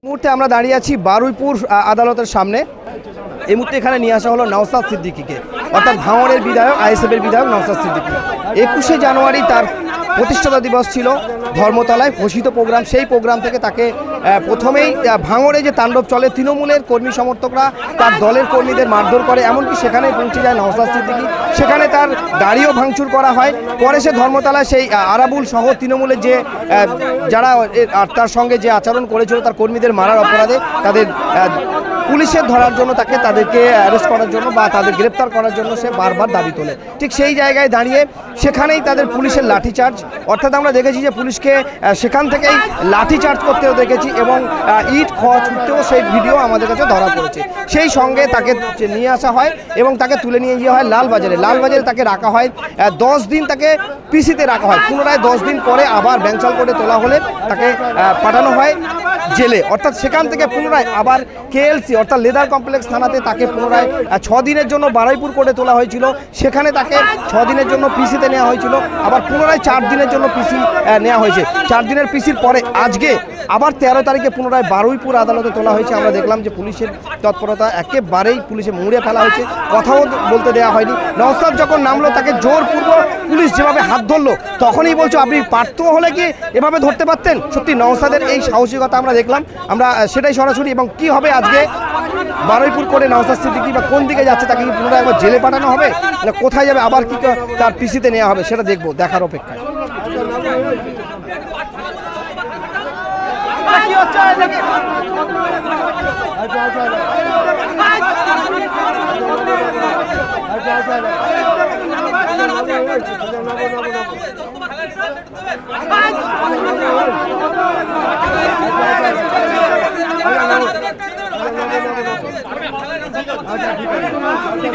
মুহূর্তে আমরা দাঁড়িয়ে আছি বারুইপুর আদালতের সামনে। এই মুহূর্তে এখানে নিয়ে আসা হলো নওশাদ সিদ্দিকীকে, অর্থাৎ ভাঙড়ের বিধায়ক, আইএসএফের বিধায়ক নওশাদ সিদ্দিকী। 21শে জানুয়ারি তার প্রতিষ্ঠাতা দিবস ছিল ধর্মতলায় ঘোষিত প্রোগ্রাম। সেই প্রোগ্রাম থেকে তাকে প্রথমেই ভাঙড়ে যে তাণ্ডব চলে, তৃণমূলের কর্মী সমর্থকরা তার দলের কর্মীদের মারধর করে, এমনকি সেখানে পৌঁছে যায় নওশাদ সিদ্দিকী। সেখানে তার গাড়িও ভাঙচুর করা হয়। পরে সে ধর্মতলায় সেই আরাবুল সহ তৃণমূলের যে যারা তার সঙ্গে যে আচরণ করেছিল তার কর্মীদের মারার অপরাধে তাদের পুলিশের ধরার জন্য তাদেরকে অ্যারেস্ট করার জন্য বা তাদের গ্রেপ্তার করার জন্য সে বারবার দাবি তোলে। ঠিক সেই জায়গায় দাঁড়িয়ে সেখানেই তাদের পুলিশের লাঠিচার্জ, অর্থাৎ আমরা দেখেছি যে পুলিশকে সেখান থেকেই লাঠিচার্জ করতেও দেখেছি এবং ইট খোয়া ছুটতেও সেই ভিডিও আমাদের কাছে ধরা পড়েছে। সেই সঙ্গে তাকে নিয়ে আসা হয় এবং তাকে তুলে নিয়ে গিয়ে হয় লালবাজারে তাকে রাখা হয় 10 দিন, তাকে পিসিতে রাখা হয়। পুনরায় 10 দিন পরে আবার ব্যাংচাল করে তোলা হলে তাকে পাঠানো হয় জেলে, অর্থাৎ সেখান থেকে পুনরায় আবার কেএলসি অর্থাৎ লেদার কমপ্লেক্স থানাতে তাকে পুনরায় 6 দিনের জন্য বারুইপুর কোর্টে তোলা হয়েছিল। সেখানে তাকে 6 দিনের জন্য পিসিতে নেওয়া হয়েছিল, আবার পুনরায় 4 দিনের জন্য পিসি নেওয়া হয়েছে। 4 দিনের পিসির পরে আজকে আবার 13 তারিখে পুনরায় বারুইপুর আদালতে তোলা হয়েছে। আমরা দেখলাম যে পুলিশের তৎপরতা একেবারেই পুলিশে মুড়ে ফেলা হয়েছে, কথাও বলতে দেওয়া হয়নি। নওশাদ যখন নামলো তাকে জোরপূর্বক পুলিশ যেভাবে হাত ধরলো তখনই বলছো আপনি পারত হলে কি এভাবে ধরতে পারতেন। সত্যি নওশাদের এই সাহসিকতা আমরা দেখলাম, আমরা সেটাই সরাসরি। এবং কি হবে আজকে বারুইপুর করে নওশাদ সিদ্দিকী বা কোন দিকে যাচ্ছে, তাকে কি পুনরায় একবার জেলে পাঠানো হবে না কোথায় যাবে, আবার কি তার পিসিতে নেওয়া হবে, সেটা দেখবো, দেখার অপেক্ষায়।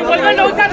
বলবেন